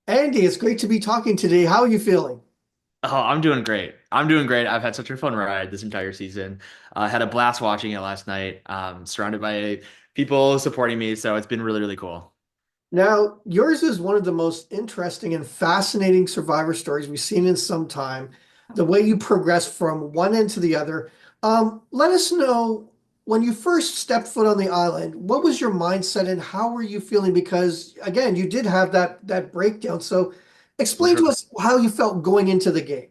Andy, it's great to be talking today. How are you feeling? Oh, I'm doing great. I'm doing great. I've had such a fun ride this entire season. I had a blast watching it last night, surrounded by people supporting me. So it's been really, really cool. Now, yours is one of the most interesting and fascinating survivor stories we've seen in some time. The way you progress from one end to the other. Let us know when you first stepped foot on the island, what was your mindset and how were you feeling? Because again, you did have that breakdown. So For explain to sure. us how you felt going into the game.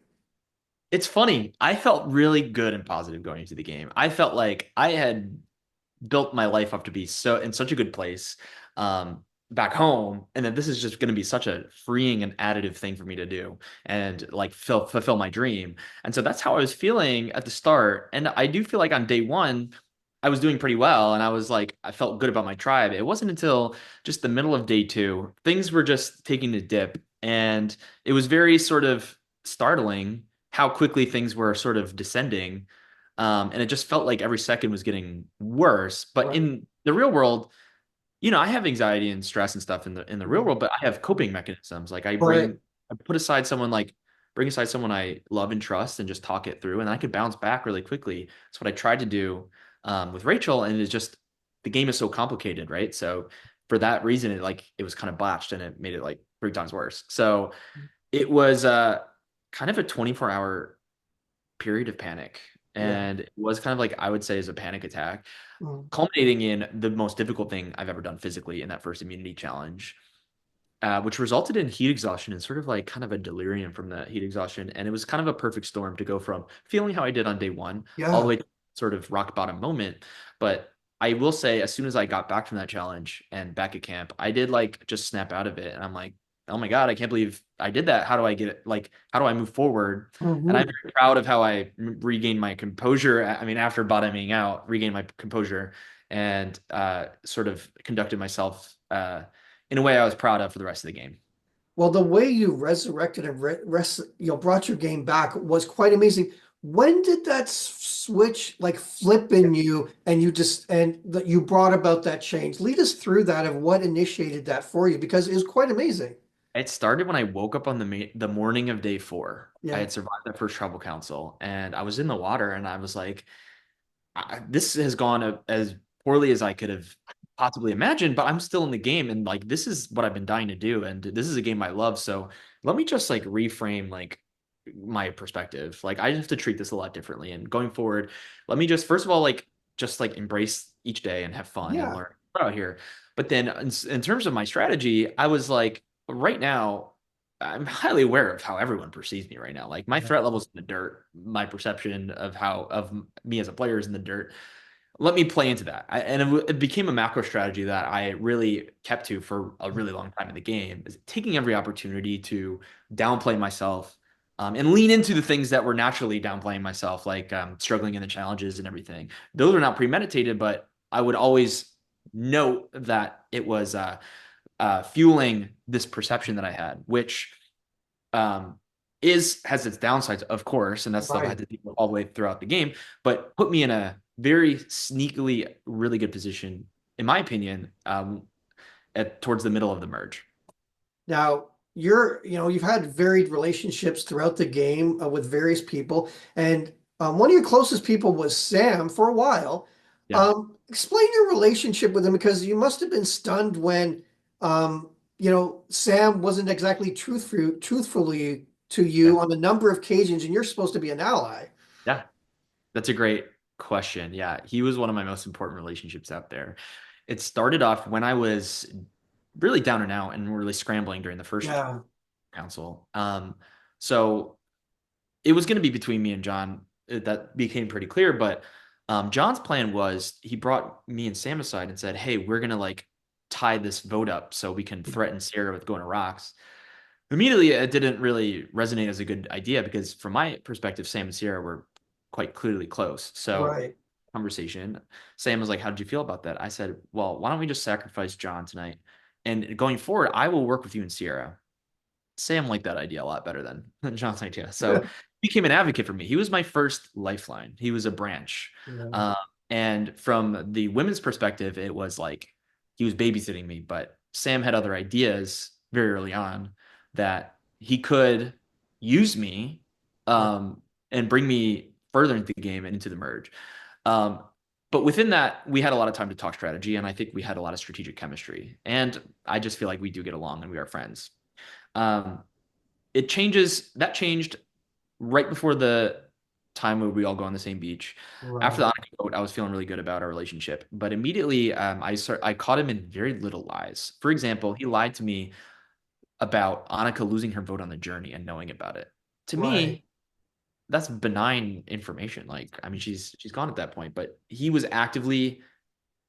It's funny. I felt really good and positive going into the game. I felt like I had built my life up to be so in such a good place back home, and that this is just going to be such a freeing and additive thing for me to do and like fulfill my dream. And so that's how I was feeling at the start. And I do feel like on day one, I was doing pretty well, and I felt good about my tribe. It wasn't until just the middle of day two, things were just taking a dip, and it was very sort of startling how quickly things were sort of descending. And it just felt like every second was getting worse. But Right. in the real world, I have anxiety and stress and stuff in the real Mhm. world, but I have coping mechanisms. Right. I bring aside someone I love and trust and just talk it through, and I could bounce back really quickly. That's what I tried to do with Rachel, and it's just the game is so complicated, right? So for that reason, it was kind of botched, and it made it like three times worse. So it was kind of a 24-hour period of panic. Yeah. And it was kind of like I would say is a panic attack, Mm. culminating in the most difficult thing I've ever done physically in that first immunity challenge, which resulted in heat exhaustion and sort of like kind of a delirium from the heat exhaustion. And it was kind of a perfect storm to go from feeling how I did on day one all the Yeah. way to sort of rock bottom moment. But I will say, as soon as I got back from that challenge and back at camp, I did like just snap out of it. And I'm like, oh my God, I can't believe I did that. How do I get it? Like, how do I move forward? And I'm Mhm. very proud of how I regained my composure. I mean, after bottoming out, regained my composure and sort of conducted myself in a way I was proud of for the rest of the game. Well, the way you resurrected and brought your game back was quite amazing. When did that switch like flip in you and you just and that you brought about that change? Lead us through that of what initiated that for you because it was quite amazing. It started when I woke up on the morning of day four. I Yeah. had survived that first tribal council, and I was in the water, and I was like, this has gone as poorly as I could have possibly imagined, but I'm still in the game, and like this is what I've been dying to do, and this is a game I love. So let me just like reframe like my perspective. Like I have to treat this a lot differently, and going forward, let me just first of all just like embrace each day and have fun and Yeah. learn out here. But then in terms of my strategy, I was like, right now. I'm highly aware of how everyone perceives me right now. Like my Yeah. threat level's in the dirt. My perception of how of me as a player is in the dirt. Let me play into that. It became a macro strategy that I really kept to for a really long time in the game, is taking every opportunity to downplay myself and lean into the things that were naturally downplaying myself, like struggling in the challenges and everything. Those are not premeditated, but I would always note that it was fueling this perception that I had, which um, is has its downsides, of course, and that's stuff I had Right. to deal with all the way throughout the game, but put me in a very sneakily really good position, in my opinion, at towards the middle of the merge. Now, you've had varied relationships throughout the game with various people, and one of your closest people was Sam for a while. Yeah. Explain your relationship with him because you must have been stunned when, Sam wasn't exactly truthfully to Yeah. you on a number of occasions, and you're supposed to be an ally. Yeah. That's a great question. Yeah. He was one of my most important relationships out there. It started off when I was really down and out and really scrambling during the first Yeah. council. So it was going to be between me and John. That became pretty clear. But John's plan was he brought me and Sam aside and said, "Hey, we're gonna like tie this vote up so we can threaten Sierra with going to rocks." Immediately, it didn't really resonate as a good idea because, from my perspective, Sam and Sierra were quite clearly close. So, Right. conversation, Sam was like, "How did you feel about that?" I said, "Well, why don't we just sacrifice John tonight? And going forward, I will work with you and Sierra." Sam liked that idea a lot better than John's idea. So he became an advocate for me. He was my first lifeline. He was a branch. Yeah. Uh, and from the women's perspective, it was like he was babysitting me. But Sam had other ideas very early on that he could use me Right. and bring me further into the game and into the merge. Um, but within that, we had a lot of time to talk strategy, and I think we had a lot of strategic chemistry. And I just feel like we do get along and we are friends. Um, that changed right before the time where we all go on the same beach. After the Right. Annika vote, I was feeling really good about our relationship, but immediately I caught him in very little lies. For example, he lied to me about Annika losing her vote on the journey and knowing about it. To Right. me, that's benign information. Like, I mean, she's gone at that point, but he was actively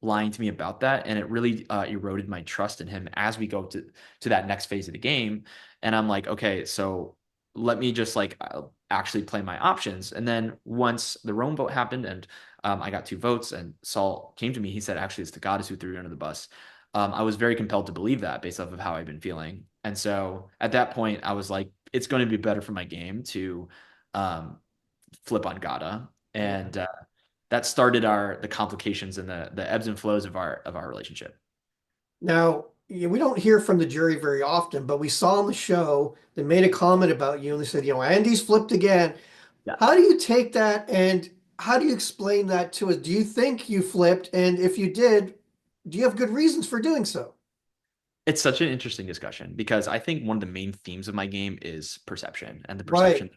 lying to me about that, and it really eroded my trust in him as we go to that next phase of the game. And I'm like, okay, so let me just like actually play my options. And then once the Rome vote happened, and I got 2 votes, and Saul came to me, he said, actually, it's the goddess who threw you under the bus. I was very compelled to believe that based off of how I've been feeling. And so at that point, I was like, it's going to be better for my game to um, flip on Gata. Right. And that started the complications and the ebbs and flows of our relationship. Now, we don't hear from the jury very often, but we saw on the show they made a comment about you and they said, Andy's flipped again. Yeah. How do you take that and how do you explain that to us? Do you think you flipped? And if you did, do you have good reasons for doing so? It's such an interesting discussion because I think one of the main themes of my game is perception and the Right. perception.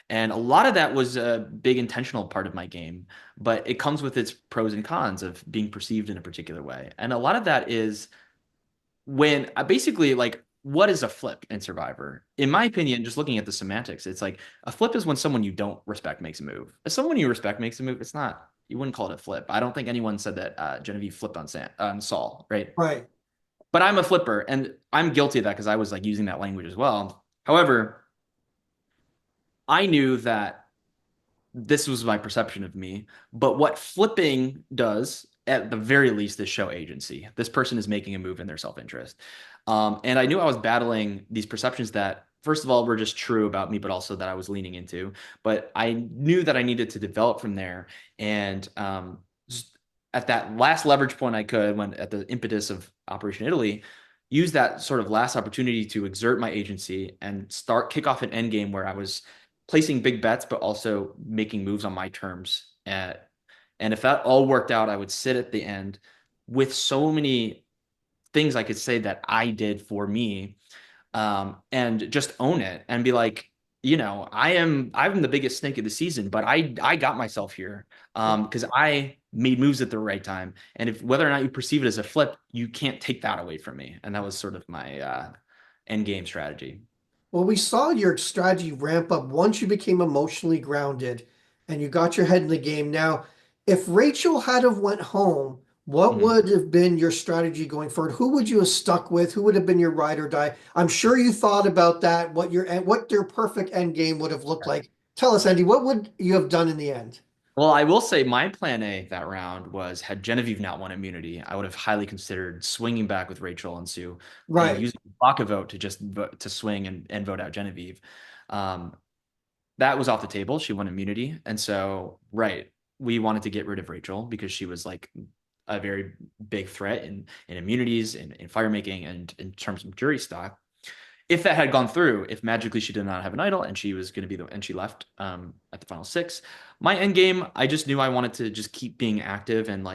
And a lot of that was a big intentional part of my game, but it comes with its pros and cons of being perceived in a particular way. And a lot of that is when I basically like what is a flip in Survivor? In my opinion, just looking at the semantics, it's like a flip is when someone you don't respect makes a move. If someone you respect makes a move, it's not. You wouldn't call it a flip. I don't think anyone said that Genevieve flipped on Saul, right? Right. But I'm a flipper, and I'm guilty of that because I was like using that language as well. However, I knew that this was my perception of me. But what flipping does, at the very least, is show agency. This person is making a move in their self-interest. And I knew I was battling these perceptions that, first of all, were just true about me, but also that I was leaning into. But I knew that I needed to develop from there. And just at that last leverage point I could, when at the impetus of Operation Italy, use that sort of last opportunity to exert my agency and kick off an endgame where I was placing big bets, but also making moves on my terms. And if that all worked out, I would sit at the end with so many things I could say that I did for me, and just own it and be like, I'm the biggest snake of the season, but I got myself here because I made moves at the right time. And if whether or not you perceive it as a flip, you can't take that away from me. And that was sort of my end game strategy. Well, we saw your strategy ramp up once you became emotionally grounded and you got your head in the game. Now, if Rachel had have went home, what Mhm. would have been your strategy going forward? Who would you have stuck with? Who would have been your ride or die? I'm sure you thought about that, what your perfect end game would have looked like. Tell us, Andy, what would you have done in the end? Well, I will say my plan A that round was had Genevieve not won immunity, I would have highly considered swinging back with Rachel and Sue and Right. using the block a vote to just vote, to swing and vote out Genevieve. Um, that was off the table. She won immunity. And so, right, we wanted to get rid of Rachel because she was like a very big threat in immunities, in fire making, and in terms of jury stock. If that had gone through, if magically she did not have an idol and she was going to be and she left at the final 6, my end game, I just knew I wanted to just keep being active and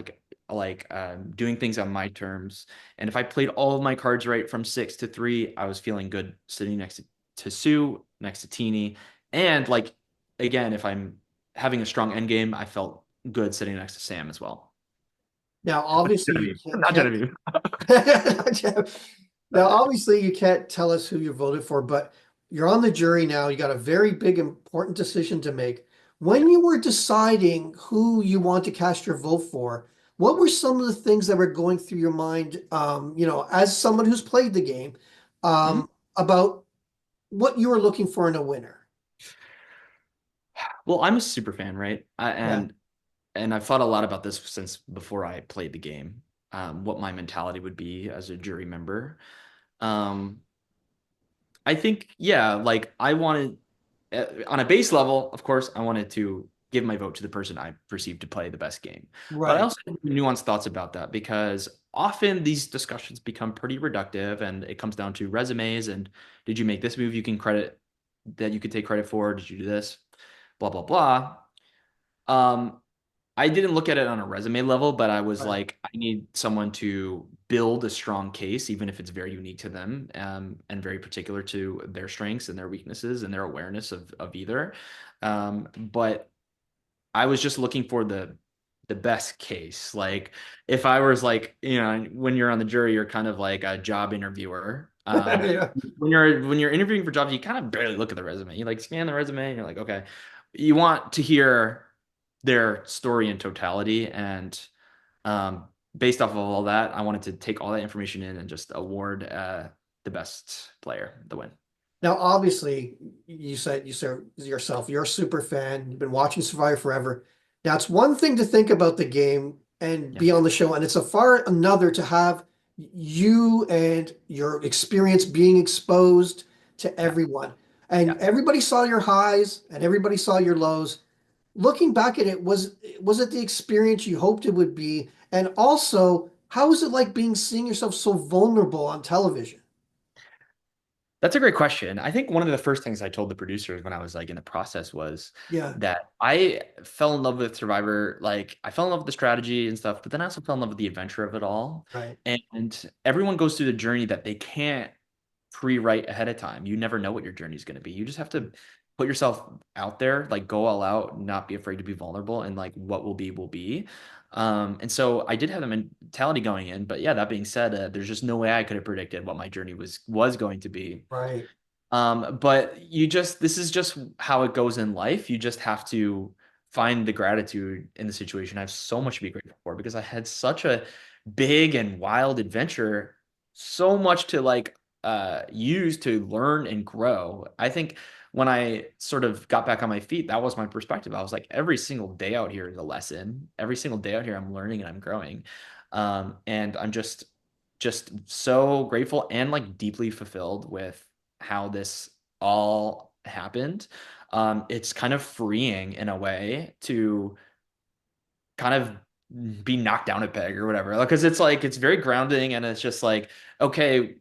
doing things on my terms. And if I played all of my cards right from 6 to 3, I was feeling good sitting next to Sue, next to Teeny, and like again, if I'm having a strong end game, I felt good sitting next to Sam as well. Now, obviously, you Genevieve, not can't. Genevieve. Now, obviously, you can't tell us who you voted for, but you're on the jury now. You got a very big, important decision to make. When Yeah. you were deciding who you want to cast your vote for, what were some of the things that were going through your mind, as someone who's played the game, Mhm. about what you were looking for in a winner? Well, I'm a super fan, right? Yeah, And I've thought a lot about this since before I played the game, what my mentality would be as a jury member. Um, I think, yeah, like I wanted, on a base level, of course, I wanted to give my vote to the person I perceived to play the best game. But I right. also had nuanced thoughts about that because often these discussions become pretty reductive, and it comes down to resumes and did you make this move you can credit that you could take credit for? Did you do this? Blah blah blah. Um, I didn't look at it on a resume level, but I was Right. like, I need someone to build a strong case, even if it's very unique to them, and very particular to their strengths and their weaknesses and their awareness of either. But I was just looking for the best case. Like if I was like, when you're on the jury, you're kind of like a job interviewer. Yeah. When you're interviewing for jobs, you kind of barely look at the resume. You like scan the resume and you're like, okay. You want to hear their story in totality. And um, based off of all that, I wanted to take all that information in and just award the best player the win. Now, obviously, you said yourself, you're a super fan. You've been watching Survivor forever. Now, it's one thing to think about the game and Yeah. be on the show, and it's a far another to have you and your experience being exposed to Yeah. everyone. And Yeah. everybody saw your highs and everybody saw your lows. Looking back at it, was it the experience you hoped it would be? And also, how was it like being seeing yourself so vulnerable on television? That's a great question. I think one of the first things I told the producers when I was like in the process was Yeah, that I fell in love with Survivor. Like I fell in love with the strategy and stuff, but then I also fell in love with the adventure of it all. right. And everyone goes through the journey that they can't pre-write ahead of time. You never know what your journey is going to be. You just have to put yourself out there, like go all out, not be afraid to be vulnerable, and like what will be will be. And so I did have the mentality going in, but yeah, that being said, there's just no way I could have predicted what my journey was going to be. Right. But this is just how it goes in life. You just have to find the gratitude in the situation. I have so much to be grateful for because I had such a big and wild adventure, so much to like use to learn and grow. I think when I sort of got back on my feet, that was my perspective. I was like, every single day out here is a lesson. Every single day out here, I'm learning and I'm growing. And I'm just so grateful and like deeply fulfilled with how this all happened. It's kind of freeing in a way to kind of be knocked down a peg or whatever. Because it's like it's very grounding and it's just like, okay,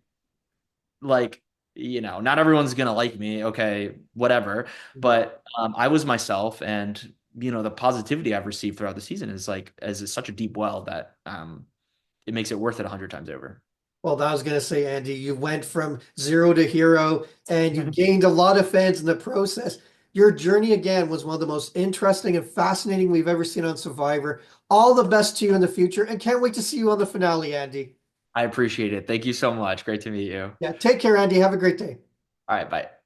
like not everyone's gonna like me, okay, whatever. Yeah. But I was myself, and the positivity I've received throughout the season is like is such a deep well that it makes it worth it 100 times over. Well, that was gonna say, Andy, you went from zero to hero and you gained a lot of fans in the process. Your journey again was one of the most interesting and fascinating we've ever seen on Survivor. All the best to you in the future and can't wait to see you on the finale, Andy. I appreciate it. Thank you so much. Great to meet you. Yeah, take care, Andy. Have a great day. All right, bye.